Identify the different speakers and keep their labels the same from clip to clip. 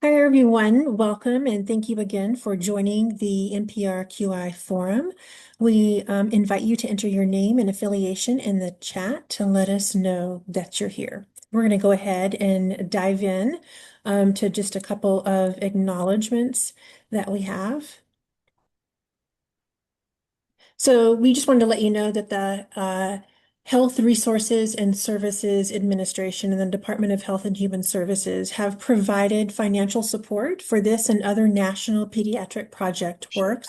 Speaker 1: Hi, everyone. Welcome, and thank you again for joining the NPRQI Forum. We invite you to enter your name and affiliation in the chat to let us know that you're here. We're going to go ahead and dive in to just a couple of acknowledgments that we have. So we just wanted to let you know that the Health Resources and Services Administration and the Department of Health and Human Services have provided financial support for this and other national pediatric project works.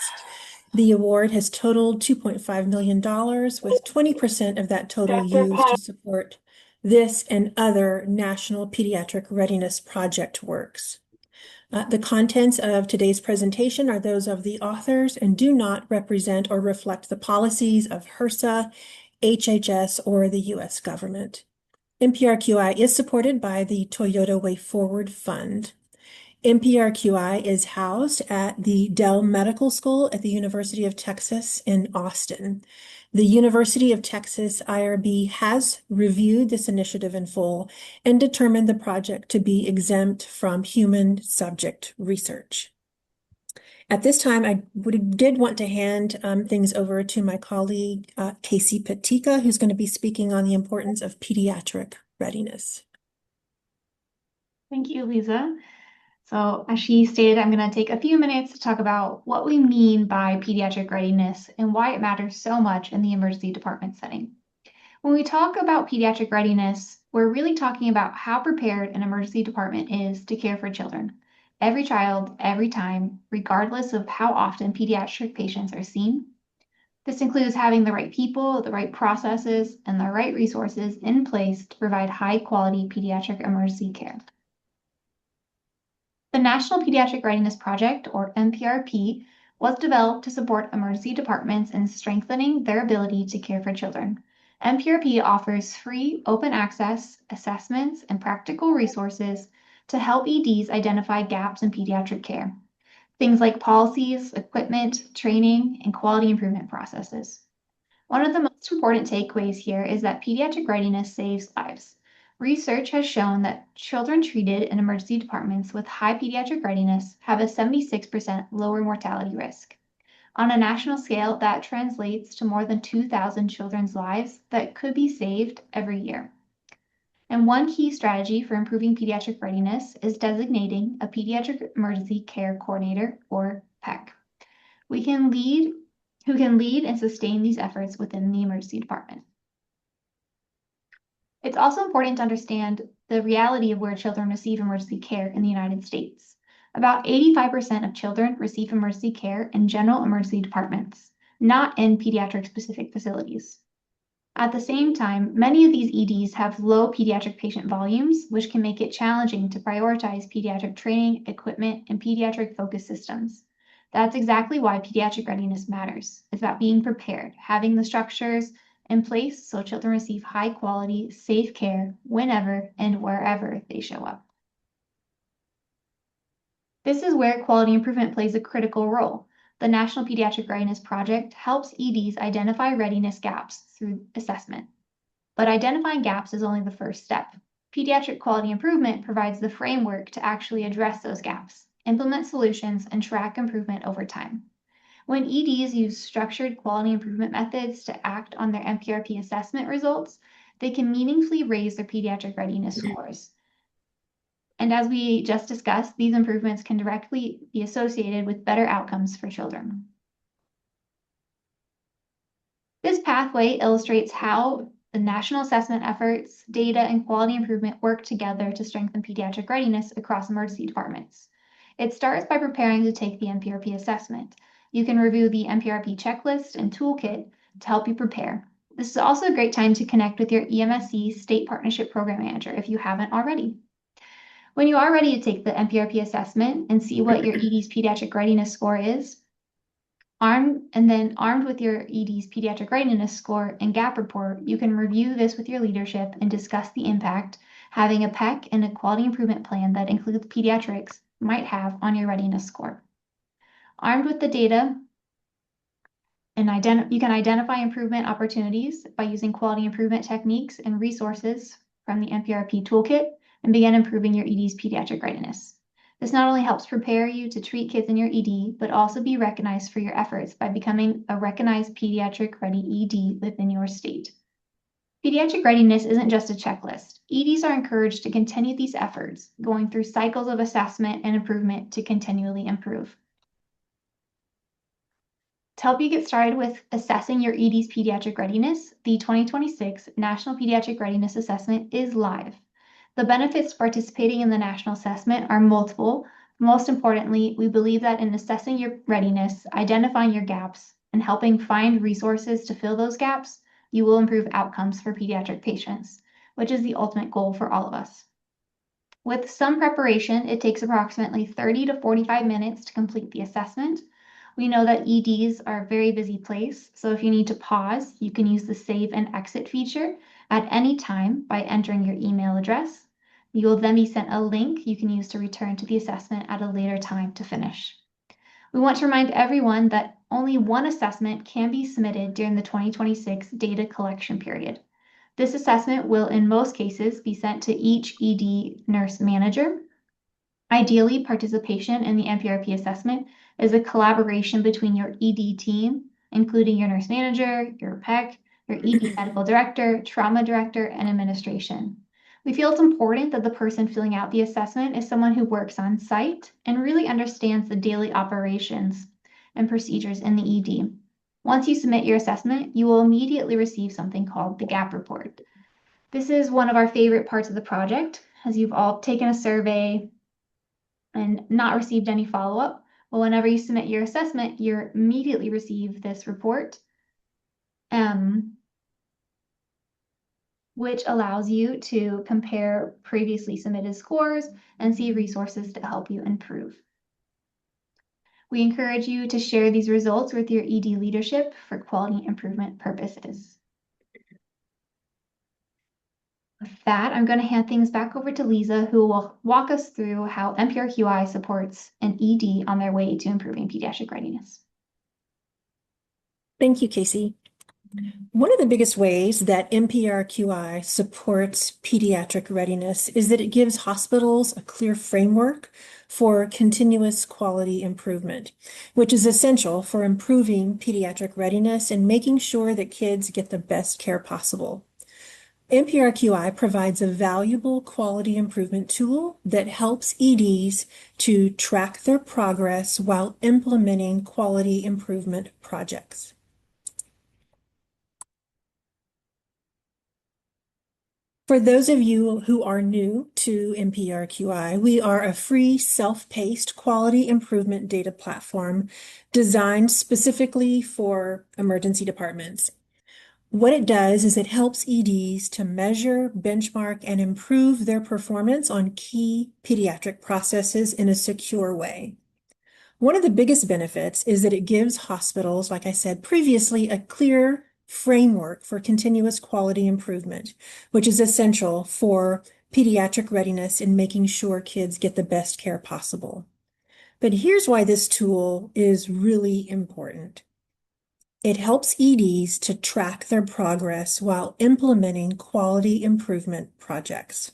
Speaker 1: The award has totaled $2.5 million, with 20% of that total used to support this and other national pediatric readiness project works. The contents of today's presentation are those of the authors and do not represent or reflect the policies of HRSA, HHS, or the U.S. government. NPRQI is supported by the Toyota Way Forward Fund. NPRQI is housed at the Dell Medical School at the University of Texas in Austin. The University of Texas IRB has reviewed this initiative in full and determined the project to be exempt from human subject research. At this time, I did want to hand things over to my colleague, Casey Patika, who's going to be speaking on the importance of pediatric readiness.
Speaker 2: Thank you, Lisa. So as she stated, I'm going to take a few minutes to talk about what we mean by pediatric readiness and why it matters so much in the emergency department setting. When we talk about pediatric readiness, we're really talking about how prepared an emergency department is to care for children. Every child, every time, regardless of how often pediatric patients are seen. This includes having the right people, the right processes, and the right resources in place to provide high-quality pediatric emergency care. The National Pediatric Readiness Project, or NPRP, was developed to support emergency departments in strengthening their ability to care for children. NPRP offers free, open access assessments and practical resources to help EDs identify gaps in pediatric care. Things like policies, equipment, training, and quality improvement processes. One of the most important takeaways here is that pediatric readiness saves lives. Research has shown that children treated in emergency departments with high pediatric readiness have a 76% lower mortality risk. On a national scale, that translates to more than 2,000 children's lives that could be saved every year. And one key strategy for improving pediatric readiness is designating a pediatric emergency care coordinator, or PEC. Who can lead and sustain these efforts within the emergency department. It's also important to understand the reality of where children receive emergency care in the United States. About 85% of children receive emergency care in general emergency departments, not in pediatric-specific facilities. At the same time, many of these EDs have low pediatric patient volumes, which can make it challenging to prioritize pediatric training, equipment, and pediatric-focused systems. That's exactly why pediatric readiness matters. It's about being prepared, having the structures in place so children receive high quality, safe care whenever and wherever they show up. This is where quality improvement plays a critical role. The National Pediatric Readiness Project helps EDs identify readiness gaps through assessment. But identifying gaps is only the first step. Pediatric quality improvement provides the framework to actually address those gaps, implement solutions, and track improvement over time. When EDs use structured quality improvement methods to act on their NPRP assessment results, they can meaningfully raise their pediatric readiness scores. And as we just discussed, these improvements can directly be associated with better outcomes for children. This pathway illustrates how the national assessment efforts, data, and quality improvement work together to strengthen pediatric readiness across emergency departments. It starts by preparing to take the NPRP assessment. You can review the NPRP checklist and toolkit to help you prepare. This is also a great time to connect with your EMSC State Partnership Program Manager if you haven't already. When you are ready to take the NPRP assessment and see what your ED's pediatric readiness score is, armed with your ED's pediatric readiness score and gap report, you can review this with your leadership and discuss the impact having a PEC and a quality improvement plan that includes pediatrics might have on your readiness score. Armed with the data, you can identify improvement opportunities by using quality improvement techniques and resources from the NPRP toolkit and begin improving your ED's pediatric readiness. This not only helps prepare you to treat kids in your ED, but also be recognized for your efforts by becoming a recognized pediatric ready ED within your state. Pediatric readiness isn't just a checklist. EDs are encouraged to continue these efforts, going through cycles of assessment and improvement to continually improve. To help you get started with assessing your ED's pediatric readiness, the 2026 National Pediatric Readiness Assessment is live. The benefits of participating in the national assessment are multiple. Most importantly, we believe that in assessing your readiness, identifying your gaps, and helping find resources to fill those gaps, you will improve outcomes for pediatric patients, which is the ultimate goal for all of us. With some preparation, it takes approximately 30 to 45 minutes to complete the assessment. We know that EDs are a very busy place, so if you need to pause, you can use the save and exit feature at any time by entering your email address. You will then be sent a link you can use to return to the assessment at a later time to finish. We want to remind everyone that only one assessment can be submitted during the 2026 data collection period. This assessment will, in most cases, be sent to each ED nurse manager. Ideally, participation in the NPRP assessment is a collaboration between your ED team, including your nurse manager, your PEC, your ED medical director, trauma director, and administration. We feel it's important that the person filling out the assessment is someone who works on site and really understands the daily operations and procedures in the ED. Once you submit your assessment, you will immediately receive something called the gap report. This is one of our favorite parts of the project, as you've all taken a survey and not received any follow-up. Well, whenever you submit your assessment, you immediately receive this report, which allows you to compare previously submitted scores and see resources to help you improve. We encourage you to share these results with your ED leadership for quality improvement purposes. With that, I'm going to hand things back over to Lisa, who will walk us through how NPRQI supports an ED on their way to improving pediatric readiness.
Speaker 1: Thank you, Casey. One of the biggest ways that NPRQI supports pediatric readiness is that it gives hospitals a clear framework for continuous quality improvement, which is essential for improving pediatric readiness and making sure that kids get the best care possible. NPRQI provides a valuable quality improvement tool that helps EDs to track their progress while implementing quality improvement projects. For those of you who are new to NPRQI, we are a free self-paced quality improvement data platform designed specifically for emergency departments. What it does is it helps EDs to measure, benchmark, and improve their performance on key pediatric processes in a secure way. One of the biggest benefits is that it gives hospitals, like I said previously, a clear framework for continuous quality improvement, which is essential for pediatric readiness and making sure kids get the best care possible. But here's why this tool is really important. It helps EDs to track their progress while implementing quality improvement projects.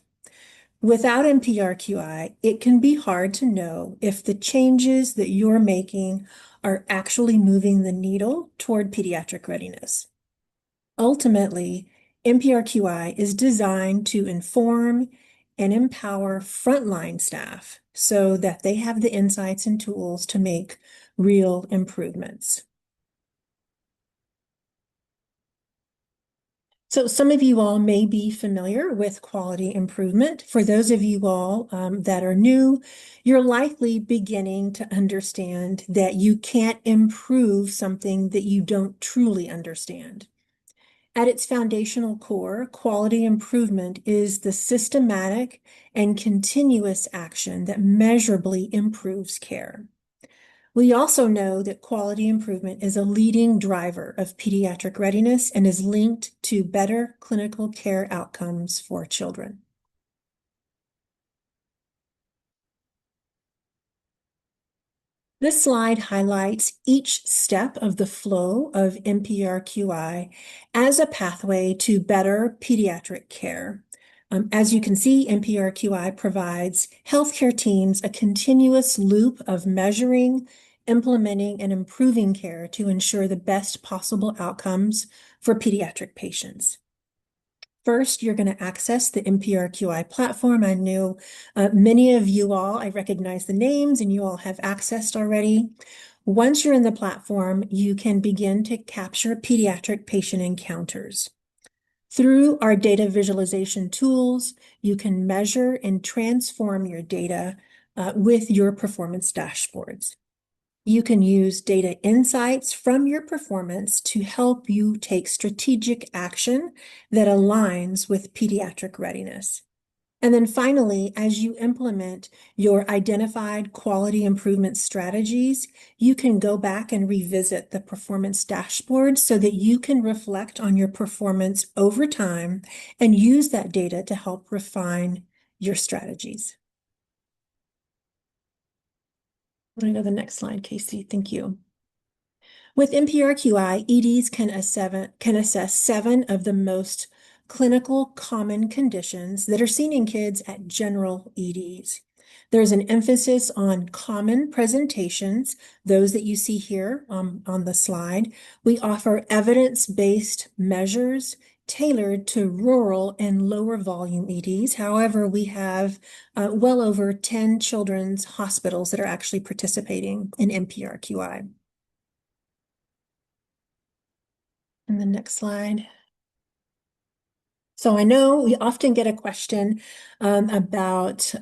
Speaker 1: Without NPRQI, it can be hard to know if the changes that you're making are actually moving the needle toward pediatric readiness. Ultimately, NPRQI is designed to inform and empower frontline staff so that they have the insights and tools to make real improvements. So some of you all may be familiar with quality improvement. For those of you all that are new, you're likely beginning to understand that you can't improve something that you don't truly understand. At its foundational core, quality improvement is the systematic and continuous action that measurably improves care. We also know that quality improvement is a leading driver of pediatric readiness and is linked to better clinical care outcomes for children. This slide highlights each step of the flow of NPRQI as a pathway to better pediatric care. As you can see, NPRQI provides healthcare teams a continuous loop of measuring, implementing, and improving care to ensure the best possible outcomes for pediatric patients. First, you're going to access the NPRQI platform. I know many of you all, I recognize the names and you all have accessed already. Once you're in the platform, you can begin to capture pediatric patient encounters. Through our data visualization tools, you can measure and transform your data with your performance dashboards. You can use data insights from your performance to help you take strategic action that aligns with pediatric readiness. And then finally, as you implement your identified quality improvement strategies, you can go back and revisit the performance dashboard so that you can reflect on your performance over time and use that data to help refine your strategies. I'm going to go to the next slide, Casey. Thank you. With NPRQI, EDs can assess 7 of the most clinical common conditions that are seen in kids at general EDs. There's an emphasis on common presentations, those that you see here on the slide. We offer evidence-based measures tailored to rural and lower volume EDs. However, we have well over 10 children's hospitals that are actually participating in NPRQI. And the next slide. So I know we often get a question about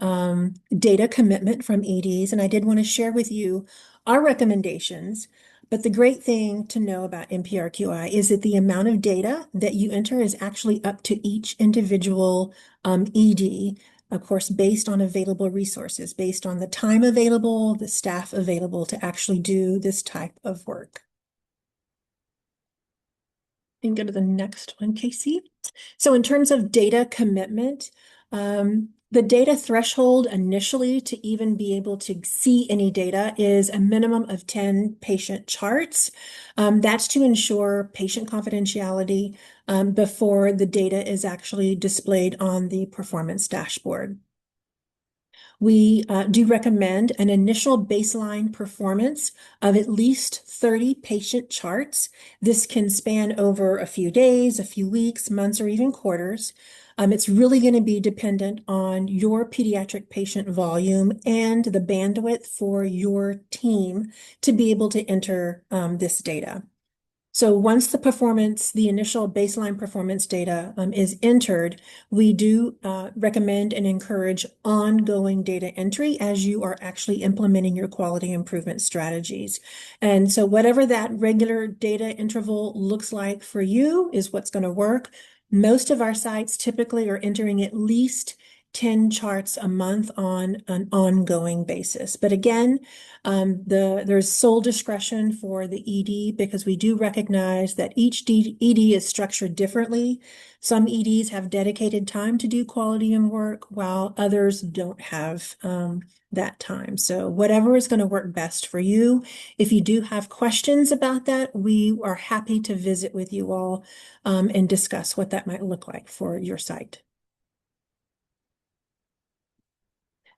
Speaker 1: data commitment from EDs, and I did want to share with you our recommendations. But the great thing to know about NPRQI is that the amount of data that you enter is actually up to each individual ED, of course, based on available resources, based on the time available, the staff available to actually do this type of work. And go to the next one, Casey. So in terms of data commitment, the data threshold initially to even be able to see any data is a minimum of 10 patient charts. That's to ensure patient confidentiality before the data is actually displayed on the performance dashboard. We do recommend an initial baseline performance of at least 30 patient charts. This can span over a few days, a few weeks, months, or even quarters. It's really going to be dependent on your pediatric patient volume and the bandwidth for your team to be able to enter this data. So once the initial baseline performance data is entered, we do recommend and encourage ongoing data entry as you are actually implementing your quality improvement strategies. And so whatever that regular data interval looks like for you is what's going to work. Most of our sites typically are entering at least 10 charts a month on an ongoing basis. But again, there's sole discretion for the ED because we do recognize that each ED is structured differently. Some EDs have dedicated time to do quality and work, while others don't have that time. So whatever is going to work best for you. If you do have questions about that, we are happy to visit with you all and discuss what that might look like for your site.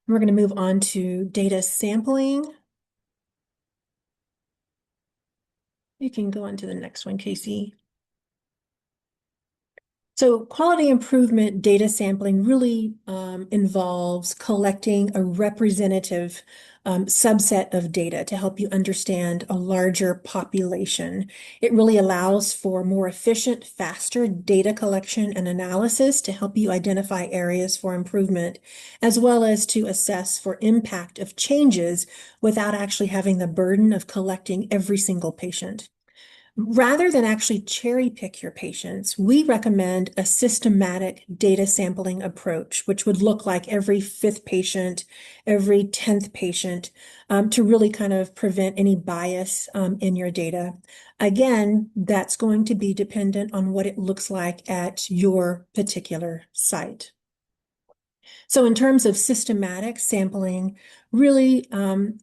Speaker 1: We're going to move on to data sampling. You can go on to the next one, Casey. So quality improvement data sampling really involves collecting a representative subset of data to help you understand a larger population. It really allows for more efficient, faster data collection and analysis to help you identify areas for improvement, as well as to assess for impact of changes without actually having the burden of collecting every single patient. Rather than actually cherry pick your patients, we recommend a systematic data sampling approach, which would look like every 5th patient, every 10th patient, to really kind of prevent any bias in your data. Again, that's going to be dependent on what it looks like at your particular site. So in terms of systematic sampling, really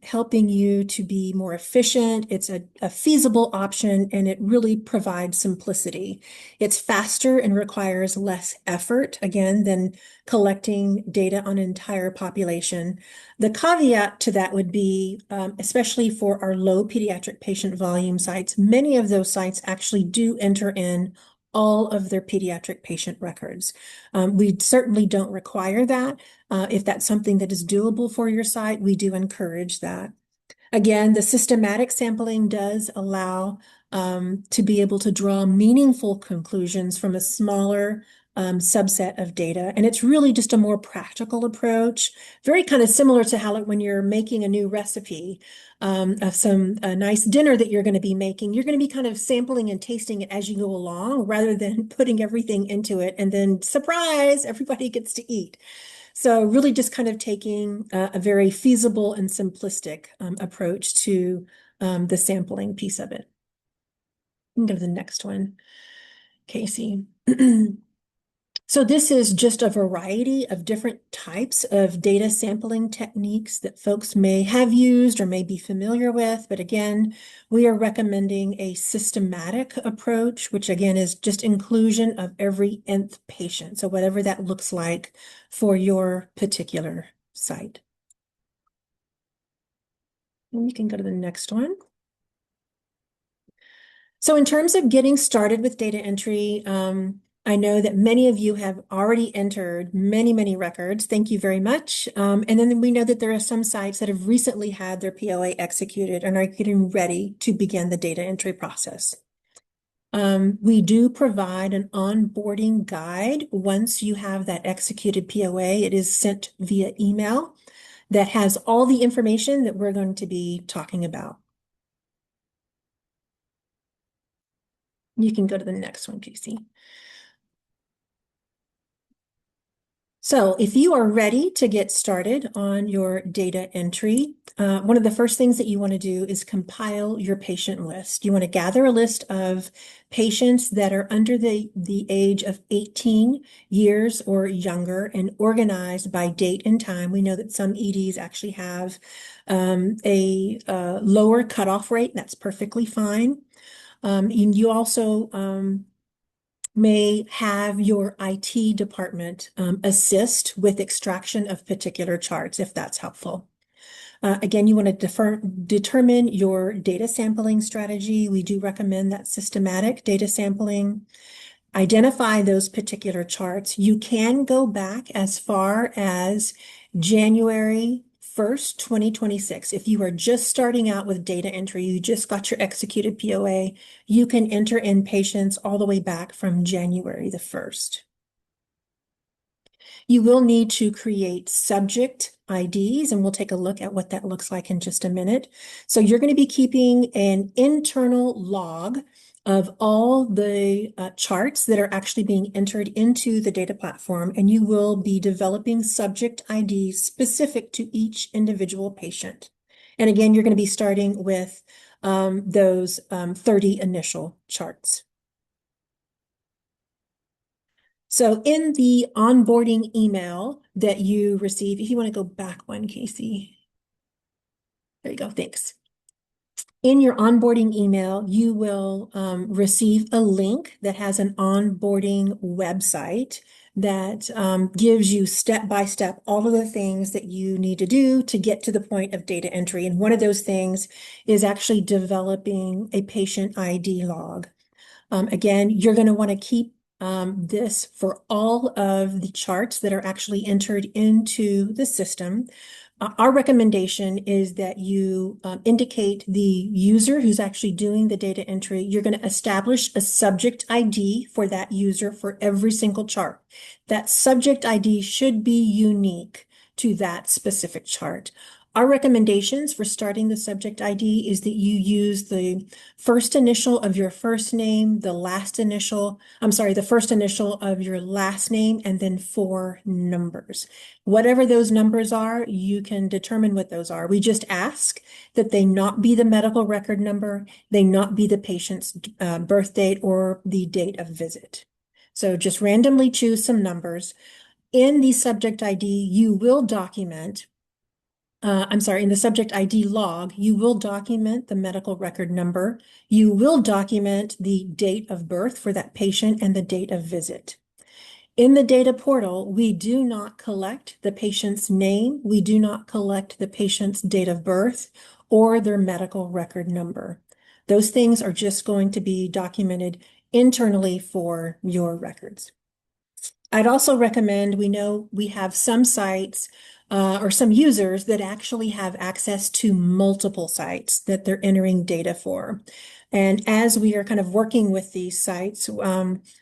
Speaker 1: helping you to be more efficient, it's a feasible option and it really provides simplicity. It's faster and requires less effort, again, than collecting data on an entire population. The caveat to that would be, especially for our low pediatric patient volume sites, many of those sites actually do enter in all of their pediatric patient records. We certainly don't require that. If that's something that is doable for your site, we do encourage that. Again, the systematic sampling does allow to be able to draw meaningful conclusions from a smaller subset of data. And it's really just a more practical approach, very kind of similar to how when you're making a new recipe of a nice dinner that you're going to be making, you're going to be kind of sampling and tasting it as you go along rather than putting everything into it and then surprise, everybody gets to eat. So really just kind of taking a very feasible and simplistic approach to the sampling piece of it. We can go to the next one, Casey. So this is just a variety of different types of data sampling techniques that folks may have used or may be familiar with. But again, we are recommending a systematic approach, which again is just inclusion of every nth patient. So whatever that looks like for your particular site. And you can go to the next one. So in terms of getting started with data entry, I know that many of you have already entered many, many records. Thank you very much. And then we know that there are some sites that have recently had their POA executed and are getting ready to begin the data entry process. We do provide an onboarding guide. Once you have that executed POA, it is sent via email that has all the information that we're going to be talking about. You can go to the next one, Casey. So if you are ready to get started on your data entry, one of the first things that you want to do is compile your patient list. You want to gather a list of patients that are under the age of 18 years or younger and organized by date and time. We know that some EDs actually have a lower cutoff rate. That's perfectly fine. And you also may have your IT department assist with extraction of particular charts, if that's helpful. Again, you want to determine your data sampling strategy. We do recommend that systematic data sampling. Identify those particular charts. You can go back as far as January 1st, 2026. If you are just starting out with data entry, you just got your executed POA, you can enter in patients all the way back from January the 1st. You will need to create subject IDs, and we'll take a look at what that looks like in just a minute. So you're going to be keeping an internal log of all the charts that are actually being entered into the data platform, and you will be developing subject IDs specific to each individual patient. And again, you're going to be starting with those 30 initial charts. So in the onboarding email that you receive, if you want to go back one, Casey. There you go, thanks. In your onboarding email, you will receive a link that has an onboarding website that gives you step-by-step all of the things that you need to do to get to the point of data entry. And one of those things is actually developing a patient ID log. Again, you're going to want to keep this for all of the charts that are actually entered into the system. Our recommendation is that you indicate the user who's actually doing the data entry. You're going to establish a subject ID for that user for every single chart. That subject ID should be unique to that specific chart. Our recommendations for starting the subject ID is that you use the first initial of your first name, the first initial of your last name, and then 4 numbers. Whatever those numbers are, you can determine what those are. We just ask that they not be the medical record number, they not be the patient's birth date or the date of visit. So just randomly choose some numbers. In the subject ID, you will document, in the subject ID log, you will document the medical record number. You will document the date of birth for that patient and the date of visit. In the data portal, we do not collect the patient's name. We do not collect the patient's date of birth or their medical record number. Those things are just going to be documented internally for your records. I'd also recommend, we know we have some sites or some users that actually have access to multiple sites that they're entering data for. And as we are kind of working with these sites,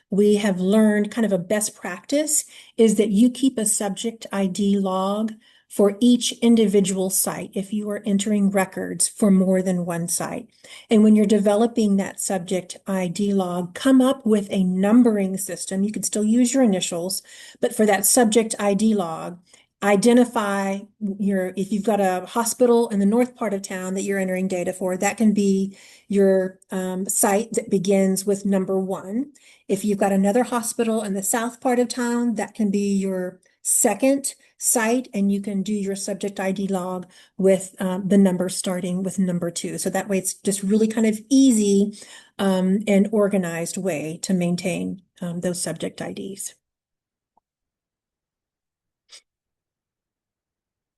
Speaker 1: we have learned kind of a best practice is that you keep a subject ID log for each individual site if you are entering records for more than one site. And when you're developing that subject ID log, come up with a numbering system. You could still use your initials, but for that subject ID log, identify if you've got a hospital in the north part of town that you're entering data for, that can be your site that begins with number 1. If you've got another hospital in the south part of town, that can be your second site, and you can do your subject ID log with the number starting with number 2. So that way it's just really kind of easy and organized way to maintain those subject IDs.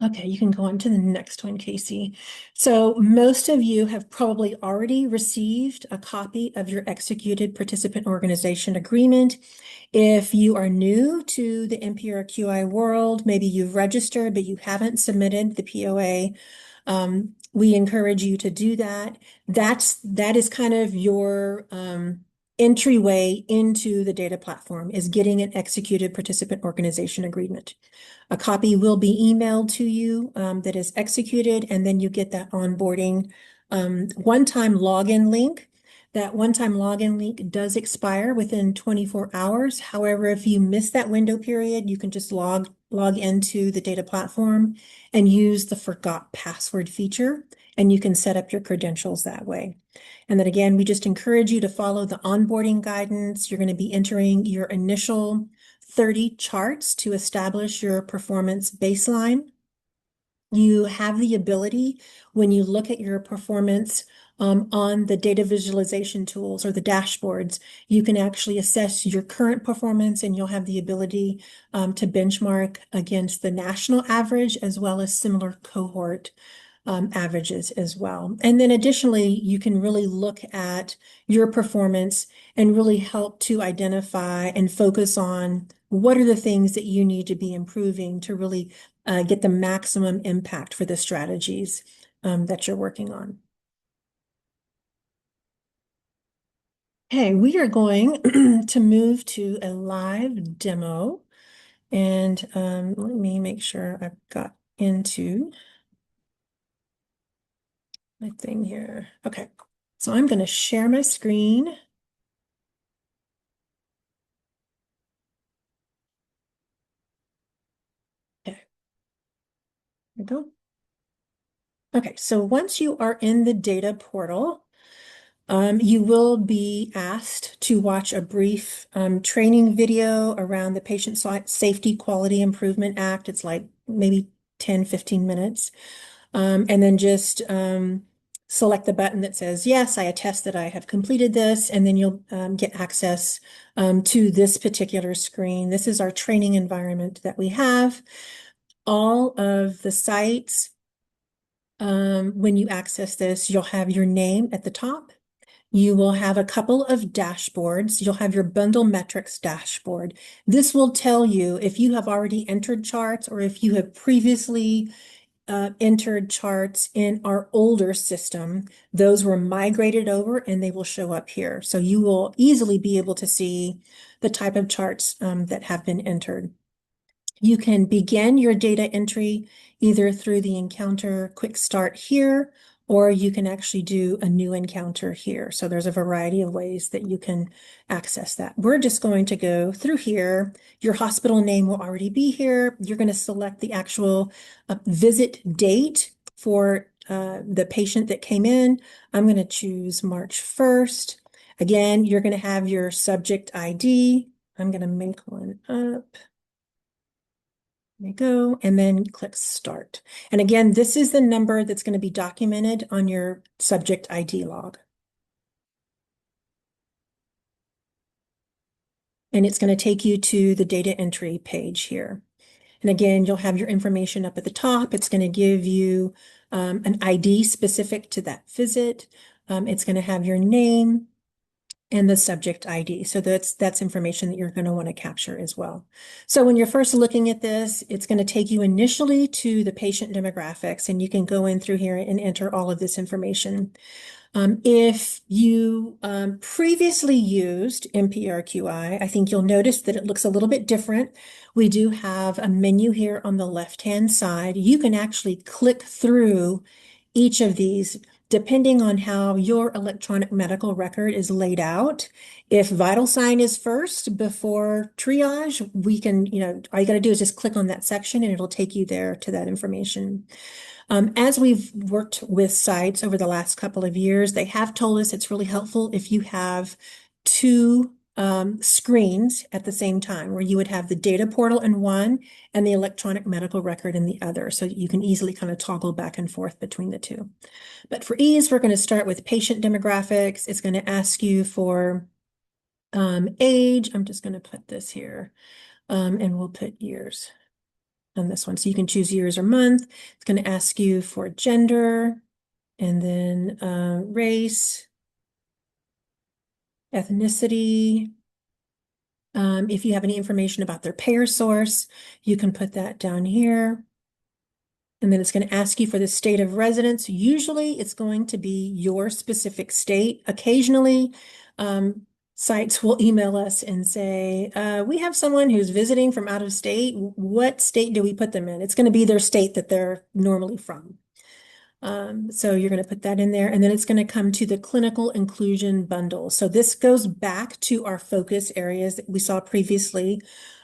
Speaker 1: Okay, you can go on to the next one, Casey. So most of you have probably already received a copy of your executed participant organization agreement. If you are new to the NPRQI world, maybe you've registered, but you haven't submitted the POA, we encourage you to do that. That is kind of your entryway into the data platform, is getting an executed participant organization agreement. A copy will be emailed to you that is executed, and then you get that onboarding one-time login link. That one-time login link does expire within 24 hours. However, if you miss that window period, you can just log into the data platform and use the forgot password feature, and you can set up your credentials that way. And then again, we just encourage you to follow the onboarding guidance. You're going to be entering your initial 30 charts to establish your performance baseline. You have the ability, when you look at your performance on the data visualization tools or the dashboards, you can actually assess your current performance, and you'll have the ability to benchmark against the national average as well as similar cohort averages as well. And then additionally, you can really look at your performance and really help to identify and focus on what are the things that you need to be improving to really get the maximum impact for the strategies that you're working on. Okay, we are going to move to a live demo. And let me make sure I've got into my thing here. Okay, so I'm going to share my screen. Okay, there we go. Okay, so once you are in the data portal, you will be asked to watch a brief training video around the Patient Safety Quality Improvement Act. It's like maybe 10, 15 minutes. And then just select the button that says, yes, I attest that I have completed this, and then you'll get access to this particular screen. This is our training environment that we have. All of the sites, when you access this, you'll have your name at the top. You will have a couple of dashboards. You'll have your bundle metrics dashboard. This will tell you if you have already entered charts or if you have previously entered charts in our older system. Those were migrated over and they will show up here. So you will easily be able to see the type of charts that have been entered. You can begin your data entry either through the encounter quick start here, or you can actually do a new encounter here. So there's a variety of ways that you can access that. We're just going to go through here. Your hospital name will already be here. You're going to select the actual visit date for the patient that came in. I'm going to choose March 1st. Again, you're going to have your subject ID. I'm going to make one up. There you go, and then click Start. And again, this is the number that's going to be documented on your subject ID log. And it's going to take you to the data entry page here. And again, you'll have your information up at the top. It's going to give you an ID specific to that visit. It's going to have your name and the subject ID. So that's information that you're going to want to capture as well. So when you're first looking at this, it's going to take you initially to the patient demographics, and you can go in through here and enter all of this information. If you previously used NPRQI, I think you'll notice that it looks a little bit different. We do have a menu here on the left-hand side. You can actually click through each of these depending on how your electronic medical record is laid out. If vital sign is first before triage, we can, all you got to do is just click on that section and it'll take you there to that information. As we've worked with sites over the last couple of years, they have told us it's really helpful if you have two screens at the same time, where you would have the data portal in one and the electronic medical record in the other. So you can easily kind of toggle back and forth between the two. But for ease, we're going to start with patient demographics. It's going to ask you for age. I'm just going to put this here and we'll put years on this one. So you can choose years or month. It's going to ask you for gender and then race, ethnicity. If you have any information about their payer source, you can put that down here. And then it's going to ask you for the state of residence. Usually it's going to be your specific state. Occasionally, sites will email us and say, we have someone who's visiting from out of state. What state do we put them in? It's going to be their state that they're normally from. So you're going to put that in there, and then it's going to come to the clinical inclusion bundle. So this goes back to our focus areas that we saw previously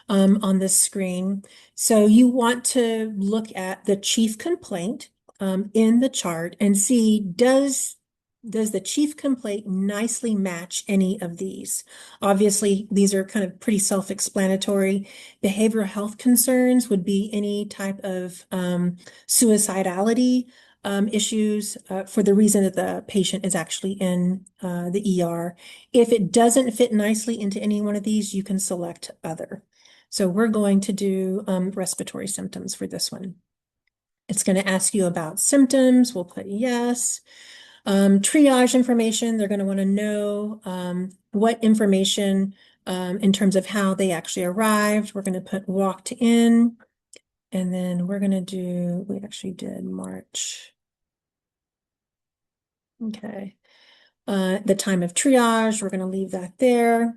Speaker 1: on this screen. So you want to look at the chief complaint in the chart and see, does the chief complaint nicely match any of these? Obviously, these are kind of pretty self-explanatory. Behavioral health concerns would be any type of suicidality issues for the reason that the patient is actually in the ER. If it doesn't fit nicely into any one of these, you can select other. So we're going to do respiratory symptoms for this one. It's going to ask you about symptoms. We'll put yes. Triage information, they're going to want to know what information in terms of how they actually arrived. We're going to put walked in. And then we're going to do, we actually did March. Okay. The time of triage, we're going to leave that there.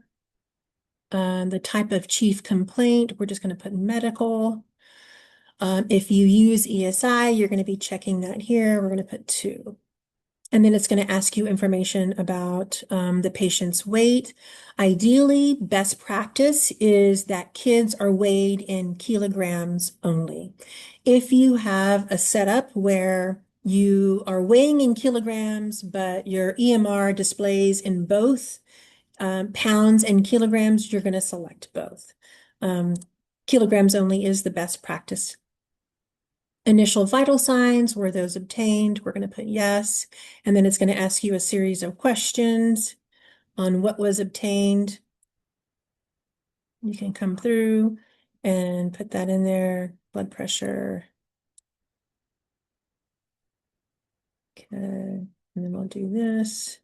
Speaker 1: The type of chief complaint, we're just going to put medical. If you use ESI, you're going to be checking that here. We're going to put 2. And then it's going to ask you information about the patient's weight. Ideally, best practice is that kids are weighed in kilograms only. If you have a setup where you are weighing in kilograms, but your EMR displays in both pounds and kilograms, you're going to select both. Kilograms only is the best practice. Initial vital signs, were those obtained? We're going to put yes. And then it's going to ask you a series of questions on what was obtained. You can come through and put that in there. Blood pressure. Okay. And then we'll do this.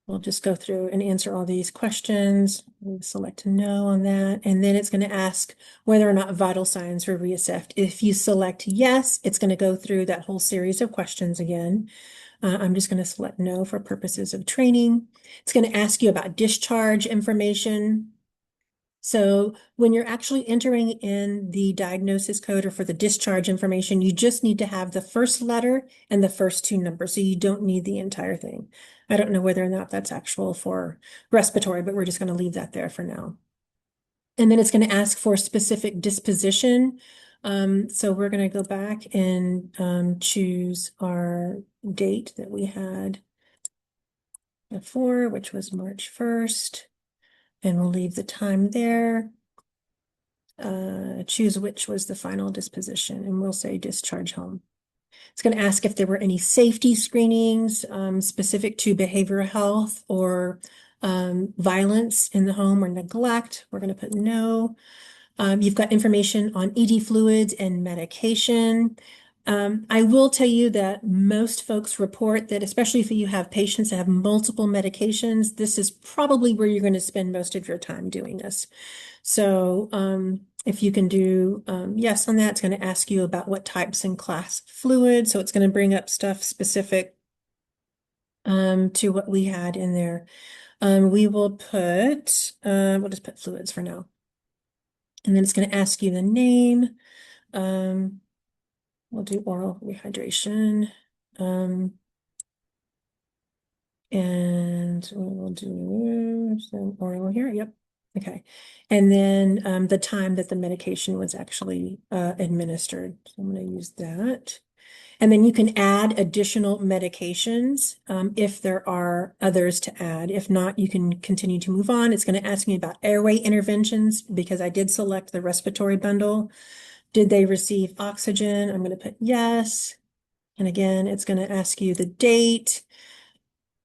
Speaker 1: We'll just go through and answer all these questions. We'll select no on that. And then it's going to ask whether or not vital signs were reassessed. If you select yes, it's going to go through that whole series of questions again. I'm just going to select no for purposes of training. It's going to ask you about discharge information. So when you're actually entering in the diagnosis code or for the discharge information, you just need to have the first letter and the first 2 numbers. So you don't need the entire thing. I don't know whether or not that's actual for respiratory, but we're just going to leave that there for now. And then it's going to ask for specific disposition. So we're going to go back and choose our date that we had before, which was March 1st. And we'll leave the time there. choose which was the final disposition, and we'll say discharge home. It's going to ask if there were any safety screenings specific to behavioral health or violence in the home or neglect. We're going to put no. You've got information on ED fluids and medication. I will tell you that most folks report that, especially if you have patients that have multiple medications, this is probably where you're going to spend most of your time doing this. So if you can do yes on that, it's going to ask you about what types and class fluid. So it's going to bring up stuff specific to what we had in there. We will put, we'll just put fluids for now. And then it's going to ask you the name. We'll do oral rehydration. And we'll do some oral here. Yep. Okay. And then the time that the medication was actually administered. So I'm going to use that. And then you can add additional medications if there are others to add. If not, you can continue to move on. It's going to ask me about airway interventions because I did select the respiratory bundle. Did they receive oxygen? I'm going to put yes. And again, it's going to ask you the date.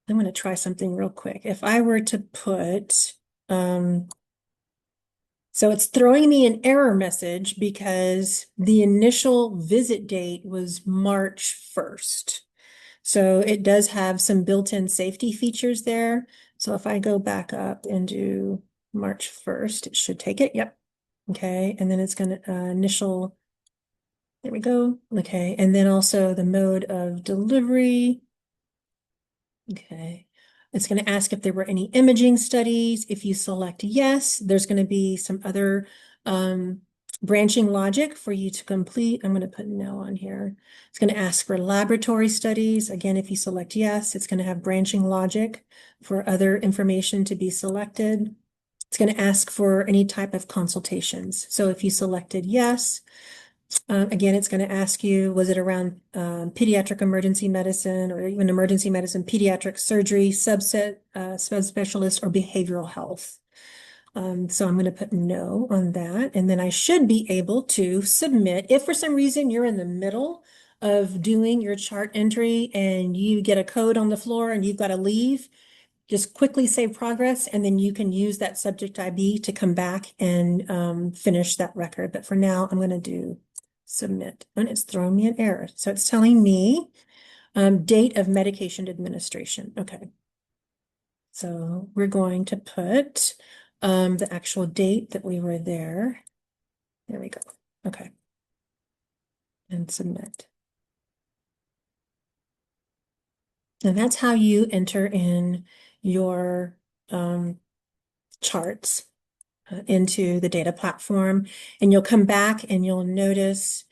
Speaker 1: I'm going to try something real quick. If I were to put, so it's throwing me an error message because the initial visit date was March 1st. So it does have some built-in safety features there. So if I go back up and do March 1st, it should take it. Yep. Okay. And then it's going to initial, there we go. Okay. And then also the mode of delivery. Okay. It's going to ask if there were any imaging studies. If you select yes, there's going to be some other branching logic for you to complete. I'm going to put no on here. It's going to ask for laboratory studies. Again, if you select yes, it's going to have branching logic for other information to be selected. It's going to ask for any type of consultations. So if you selected yes, again, it's going to ask you, was it around pediatric emergency medicine or even emergency medicine, pediatric surgery, subspecialist, or behavioral health? So I'm going to put no on that. And then I should be able to submit. If for some reason you're in the middle of doing your chart entry and you get a code on the floor and you've got to leave, just quickly save progress, and then you can use that subject ID to come back and finish that record. But for now, I'm going to do submit, and it's throwing me an error. So it's telling me date of medication administration. Okay. So we're going to put the actual date that we were there. There we go. Okay. And submit. And that's how you enter in your charts into the data platform. And you'll come back and you'll notice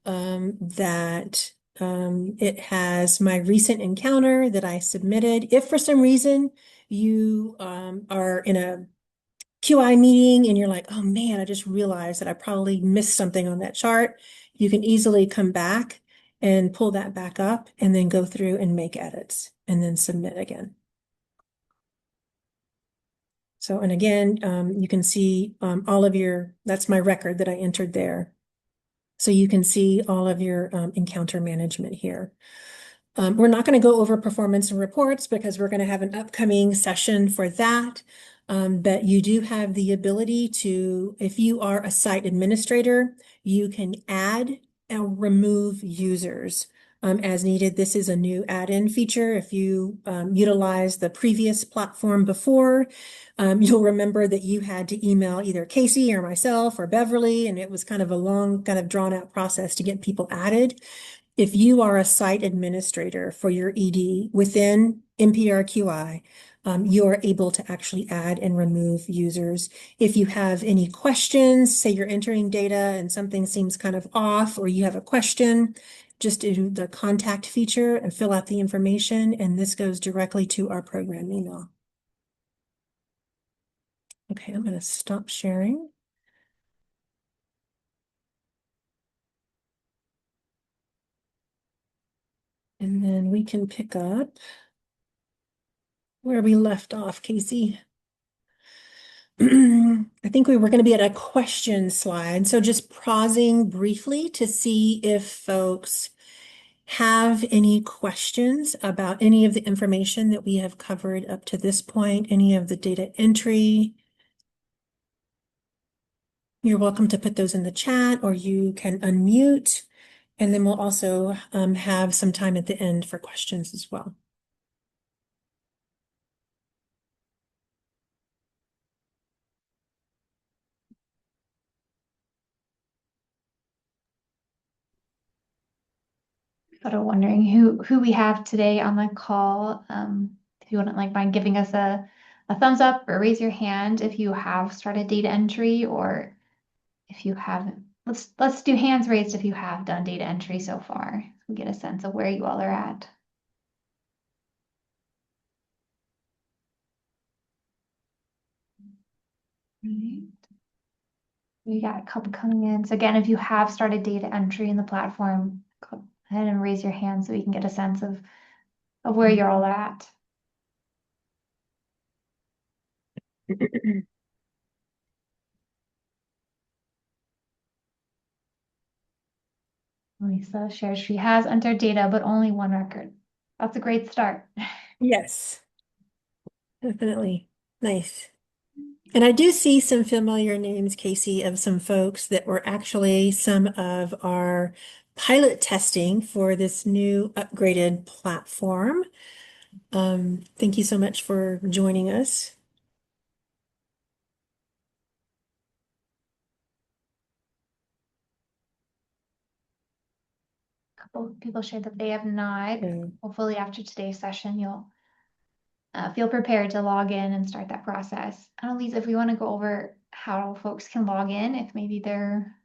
Speaker 1: that it has my recent encounter that I submitted. If for some reason you are in a QI meeting and you're like, oh man, I just realized that I probably missed something on that chart, you can easily come back and pull that back up and then go through and make edits and then submit again. So, and again, you can see all of your, that's my record that I entered there. So you can see all of your encounter management here. We're not going to go over performance and reports because we're going to have an upcoming session for that. But you do have the ability to, if you are a site administrator, you can add and remove users as needed. This is a new add-in feature. If you utilize the previous platform before, you'll remember that you had to email either Casey or myself or Beverly, and it was kind of a long, kind of drawn out process to get people added. If you are a site administrator for your ED within NPRQI, you are able to actually add and remove users. If you have any questions, say you're entering data and something seems kind of off, or you have a question, just do the contact feature and fill out the information, and this goes directly to our program email. Okay, I'm going to stop sharing. And then we can pick up where we left off, Casey. I think we were going to be at a question slide. So just pausing briefly to see if folks have any questions about any of the information that we have covered up to this point, any of the data entry. You're welcome to put those in the chat or you can unmute. And then we'll also have some time at the end for questions as well.
Speaker 2: Sort of wondering who we have today on the call. If you wouldn't like mind giving us a thumbs up or raise your hand if you have started data entry, or if you haven't. Let's do hands raised if you have done data entry so far. So we get a sense of where you all are at. Right. We got a couple coming in. So again, if you have started data entry in the platform, go ahead and raise your hand so we can get a sense of where you're all at. Lisa shares she has entered data, but only one record. That's a great start.
Speaker 1: Yes, definitely. Nice. And I do see some familiar names, Casey, of some folks that were actually some of our pilot testing for this new upgraded platform. Thank you so much for joining us.
Speaker 2: A couple of people shared that they have not. Hopefully after today's session, you'll feel prepared to log in and start that process. Annalise, if we want to go over how folks can log in, if maybe they're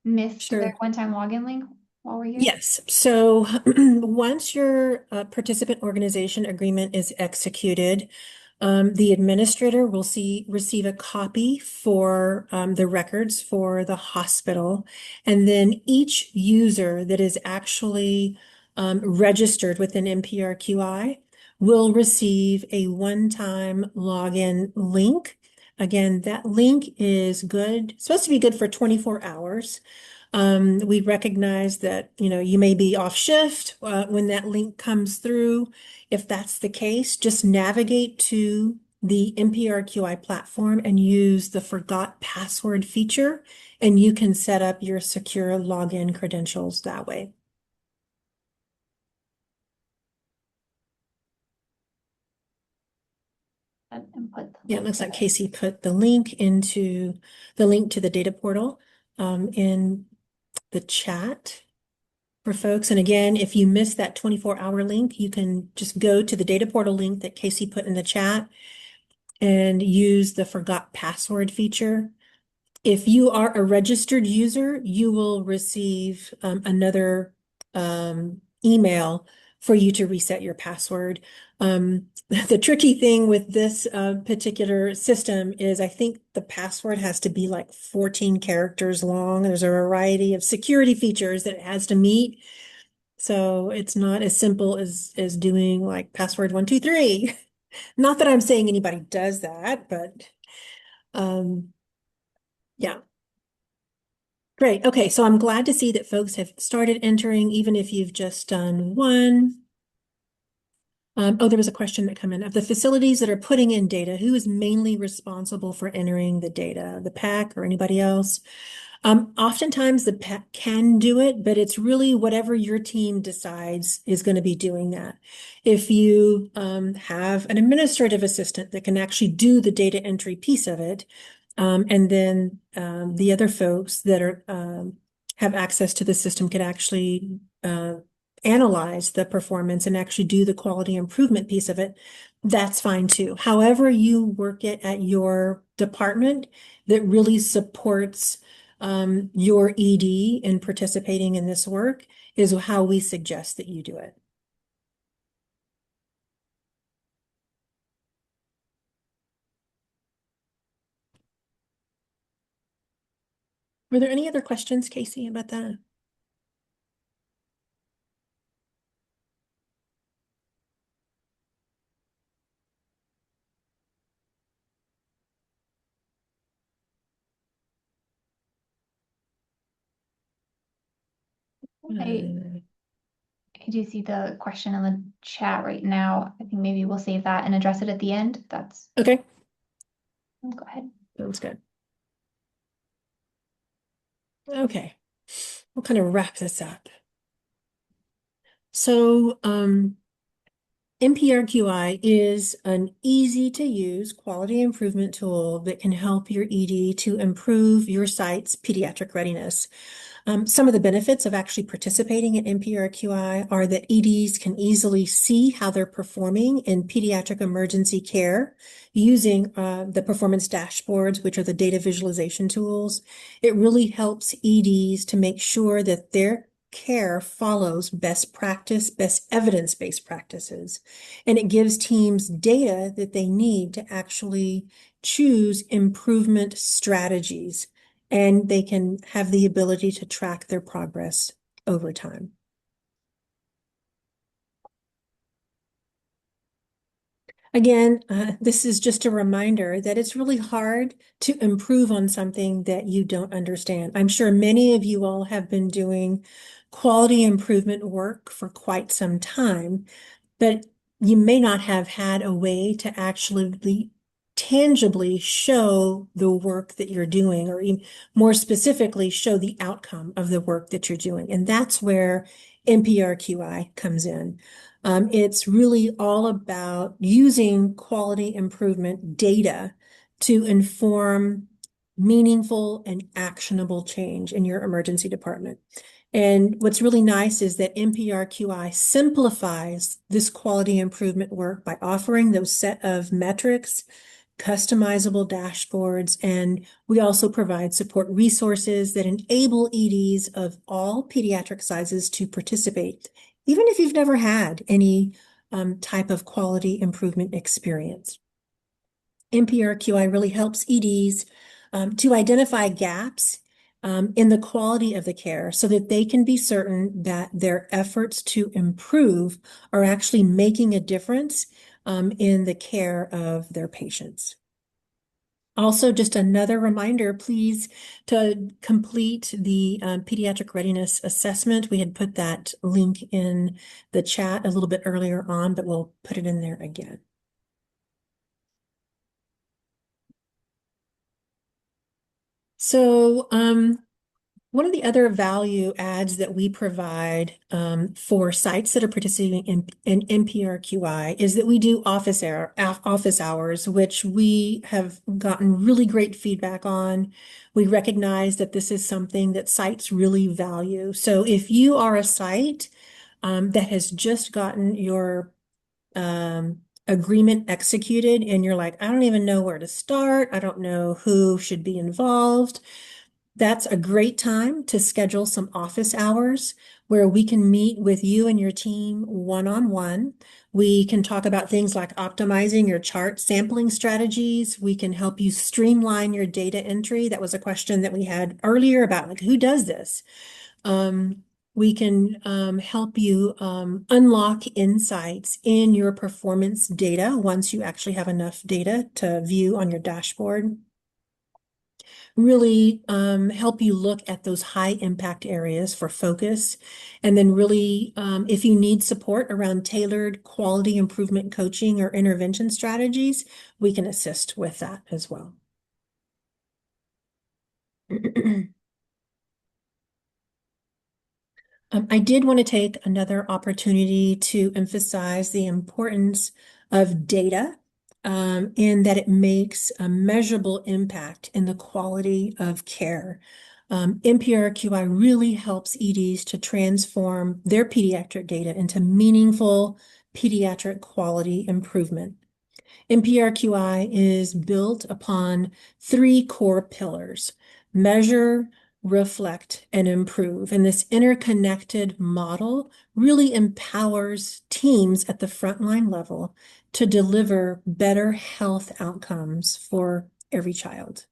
Speaker 2: missed their
Speaker 1: Sure.
Speaker 2: one-time login link while we're here.
Speaker 1: Yes. So once your participant organization agreement is executed, the administrator will receive a copy for the records for the hospital. And then each user that is actually registered within NPRQI will receive a one-time login link. Again, that link is supposed to be good for 24 hours. We recognize that, you may be off shift when that link comes through. If that's the case, just navigate to the NPRQI platform and use the forgot password feature, and you can set up your secure login credentials that way. Yeah, it looks like Casey put the link to the data portal in the chat for folks. And again, if you missed that 24-hour link, you can just go to the data portal link that Casey put in the chat and use the forgot password feature. If you are a registered user, you will receive another email for you to reset your password. The tricky thing with this particular system is I think the password has to be like 14 characters long. There's a variety of security features that it has to meet. So it's not as simple as doing like password 123. Not that I'm saying anybody does that, but yeah. Great. Okay, so I'm glad to see that folks have started entering, even if you've just done one. Oh, there was a question that came in. Of the facilities that are putting in data, who is mainly responsible for entering the data? The PAC or anybody else? Oftentimes the PAC can do it, but it's really whatever your team decides is going to be doing that. If you have an administrative assistant that can actually do the data entry piece of it, and then the other folks that have access to the system can actually analyze the performance and actually do the quality improvement piece of it, that's fine too. However you work it at your department that really supports your ED in participating in this work is how we suggest that you do it. Were there any other questions, Casey, about that?
Speaker 2: I,
Speaker 1: Uh,
Speaker 2: I do see the question in the chat right now. I think maybe we'll save that and address it at the end.
Speaker 1: okay,
Speaker 2: Go ahead.
Speaker 1: sounds good. Okay, we'll kind of wrap this up. So, NPRQI is an easy to use quality improvement tool that can help your ED to improve your site's pediatric readiness. Some of the benefits of actually participating in NPRQI are that EDs can easily see how they're performing in pediatric emergency care using the performance dashboards, which are the data visualization tools. It really helps EDs to make sure that their care follows best practice, best evidence-based practices. And it gives teams data that they need to actually choose improvement strategies, and they can have the ability to track their progress over time. Again, this is just a reminder that it's really hard to improve on something that you don't understand. I'm sure many of you all have been doing quality improvement work for quite some time, but you may not have had a way to actually tangibly show the work that you're doing, or even more specifically, show the outcome of the work that you're doing. And that's where NPRQI comes in. It's really all about using quality improvement data to inform meaningful and actionable change in your emergency department. And what's really nice is that NPRQI simplifies this quality improvement work by offering those set of metrics, customizable dashboards, and we also provide support resources that enable EDs of all pediatric sizes to participate, even if you've never had any type of quality improvement experience. NPRQI really helps EDs to identify gaps in the quality of the care so that they can be certain that their efforts to improve are actually making a difference in the care of their patients. Also, just another reminder, please, to complete the pediatric readiness assessment. We had put that link in the chat a little bit earlier on, but we'll put it in there again. So, one of the other value adds that we provide for sites that are participating in NPRQI is that we do office hours, which we have gotten really great feedback on. We recognize that this is something that sites really value. So if you are a site that has just gotten your agreement executed and you're like, I don't even know where to start, I don't know who should be involved, that's a great time to schedule some office hours where we can meet with you and your team one-on-one. We can talk about things like optimizing your chart sampling strategies. We can help you streamline your data entry. That was a question that we had earlier about, like, who does this? We can help you unlock insights in your performance data once you actually have enough data to view on your dashboard. Really help you look at those high impact areas for focus. And then really, if you need support around tailored quality improvement coaching or intervention strategies, we can assist with that as well. I did want to take another opportunity to emphasize the importance of data in that it makes a measurable impact in the quality of care. NPRQI really helps EDs to transform their pediatric data into meaningful pediatric quality improvement. NPRQI is built upon three core pillars: measure, reflect, and improve. And this interconnected model really empowers teams at the frontline level to deliver better health outcomes for every child.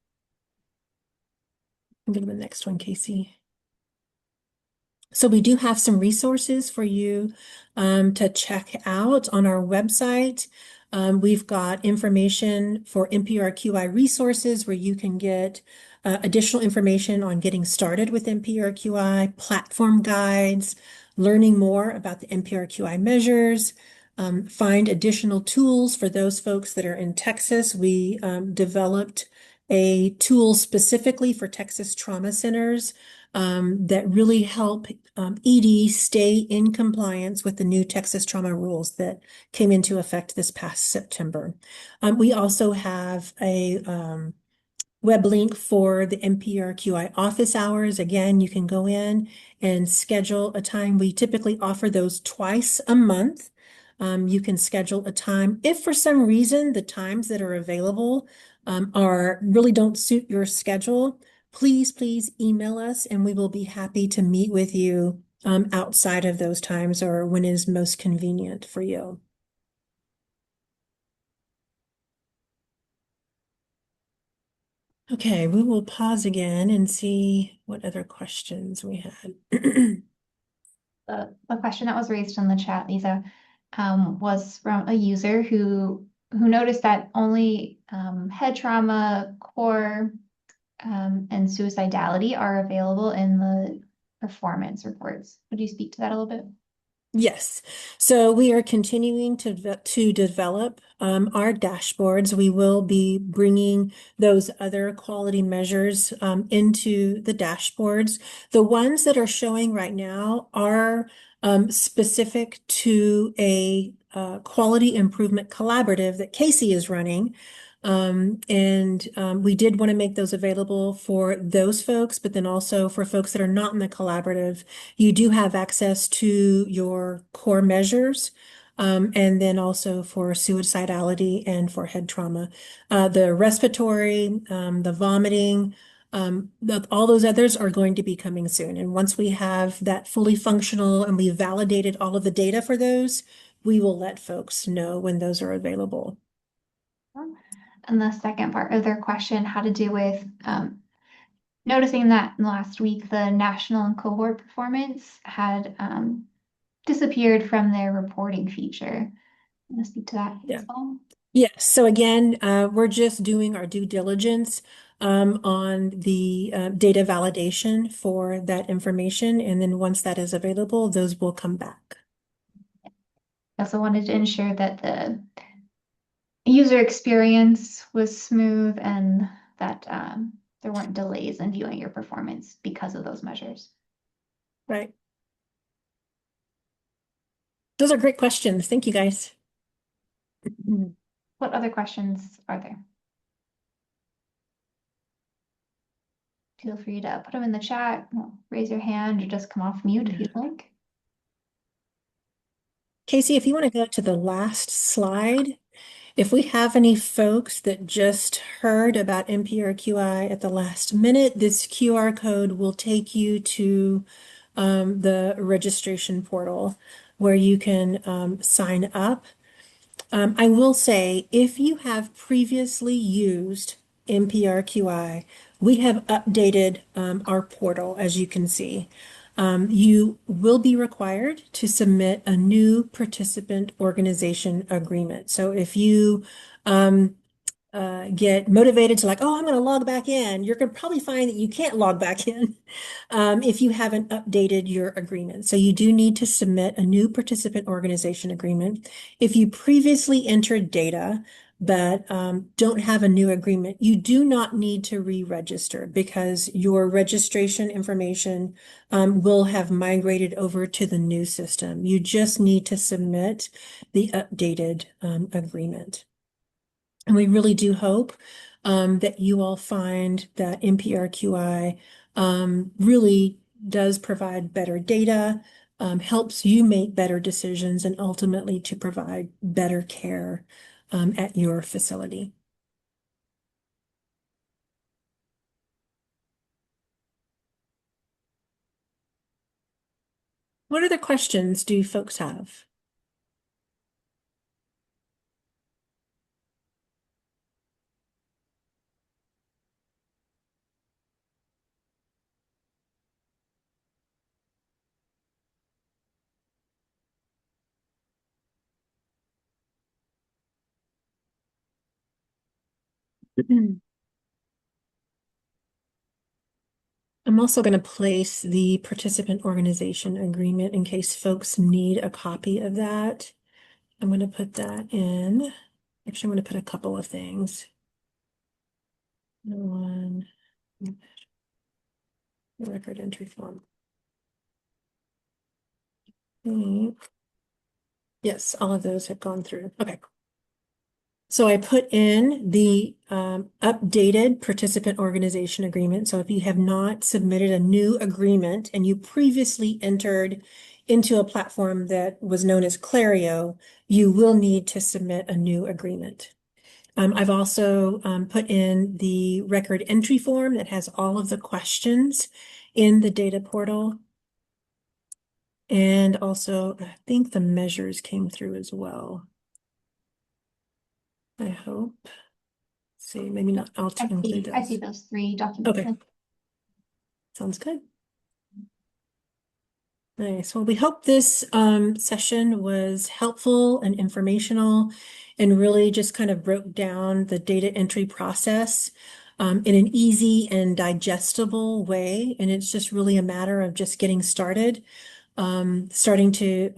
Speaker 1: Go to the next one, Casey. So we do have some resources for you to check out on our website. We've got information for NPRQI resources where you can get additional information on getting started with NPRQI, platform guides, learning more about the NPRQI measures, find additional tools for those folks that are in Texas. We developed a tool specifically for Texas trauma centers that really help ED stay in compliance with the new Texas trauma rules that came into effect this past September. We also have a web link for the NPRQI office hours. Again, you can go in and schedule a time. We typically offer those twice a month. You can schedule a time. If for some reason the times that are available are really don't suit your schedule, please email us and we will be happy to meet with you outside of those times or when it is most convenient for you. Okay, we will pause again and see what other questions we had.
Speaker 2: The question that was raised in the chat, Lisa, was from a user who noticed that only head trauma, core, and suicidality are available in the performance reports. Would you speak to that a little bit?
Speaker 1: Yes, so we are continuing to develop our dashboards. We will be bringing those other quality measures into the dashboards. The ones that are showing right now are specific to a quality improvement collaborative that Casey is running. We did want to make those available for those folks, but then also for folks that are not in the collaborative, you do have access to your core measures, and then also for suicidality and for head trauma. The respiratory, the vomiting, all those others are going to be coming soon. And once we have that fully functional and we validated all of the data for those, we will let folks know when those are available.
Speaker 2: And the second part of their question had to do with noticing that last week the national and cohort performance had disappeared from their reporting feature. I'm going to speak to that
Speaker 1: Yeah.
Speaker 2: as well.
Speaker 1: Yes. So again, we're just doing our due diligence on the data validation for that information. And then once that is available, those will come back.
Speaker 2: I also wanted to ensure that the user experience was smooth and that there weren't delays in viewing your performance because of those measures.
Speaker 1: Right. Those are great questions. Thank you, guys.
Speaker 2: What other questions are there? Feel free to put them in the chat, raise your hand, or just come off mute if you'd like.
Speaker 1: Casey, if you want to go to the last slide, if we have any folks that just heard about NPRQI at the last minute, this QR code will take you to the registration portal where you can sign up. I will say, if you have previously used NPRQI, we have updated our portal, as you can see. You will be required to submit a new participant organization agreement. So if you get motivated to like, oh, I'm going to log back in, you're going to probably find that you can't log back in if you haven't updated your agreement. So you do need to submit a new participant organization agreement. If you previously entered data but don't have a new agreement, you do not need to re-register because your registration information will have migrated over to the new system. You just need to submit the updated agreement. And we really do hope that you all find that NPRQI really does provide better data, helps you make better decisions, and ultimately to provide better care at your facility. What other questions do folks have? I'm also going to place the participant organization agreement in case folks need a copy of that. I'm going to put that in. Actually, I'm going to put a couple of things. One, record entry form. Yes, all of those have gone through. Okay. So I put in the updated participant organization agreement. So if you have not submitted a new agreement and you previously entered into a platform that was known as Clario, you will need to submit a new agreement. I've also put in the record entry form that has all of the questions in the data portal. And also, I think the measures came through as well. I hope. See, maybe not. I'll include
Speaker 2: I see
Speaker 1: those.
Speaker 2: those three documents.
Speaker 1: Okay, sounds good. Nice. Well, we hope this session was helpful and informational and really just kind of broke down the data entry process in an easy and digestible way. And it's just really a matter of just getting started, starting to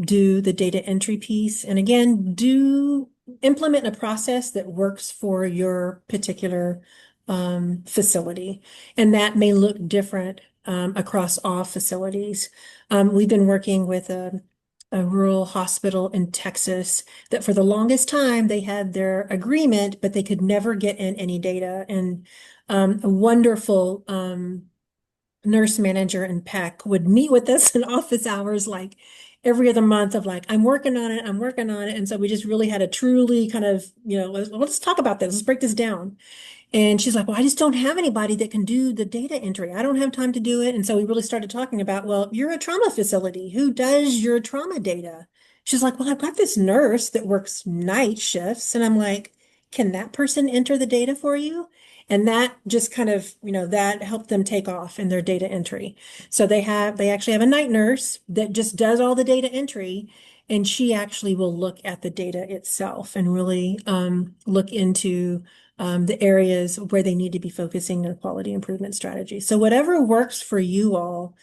Speaker 1: do the data entry piece. And again, implement a process that works for your particular facility. And that may look different across all facilities. We've been working with a rural hospital in Texas that for the longest time they had their agreement, but they could never get in any data. And a wonderful nurse manager in Peck would meet with us in office hours like every other month of like, I'm working on it, I'm working on it. And so we just really had a truly kind of, let's talk about this, let's break this down. And she's like, well, I just don't have anybody that can do the data entry. I don't have time to do it. And so we really started talking about, well, you're a trauma facility. Who does your trauma data? She's like, well, I've got this nurse that works night shifts. And I'm like, can that person enter the data for you? And that just kind of, that helped them take off in their data entry. So they actually have a night nurse that just does all the data entry. And she actually will look at the data itself and really look into the areas where they need to be focusing their quality improvement strategy. So whatever works for you all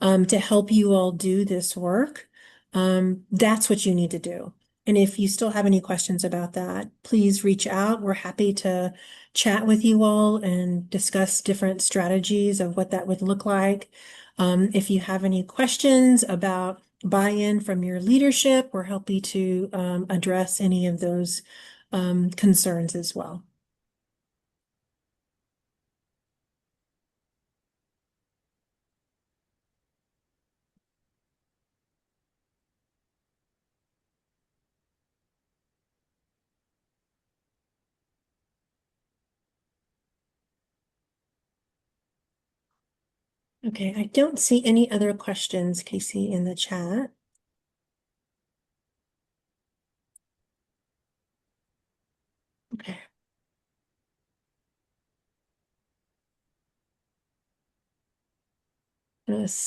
Speaker 1: to help you all do this work, that's what you need to do. And if you still have any questions about that, please reach out. We're happy to chat with you all and discuss different strategies of what that would look like. If you have any questions about buy-in from your leadership, we're happy to address any of those concerns as well. Okay, I don't see any other questions, Casey, in the chat. Okay. I'm gonna stop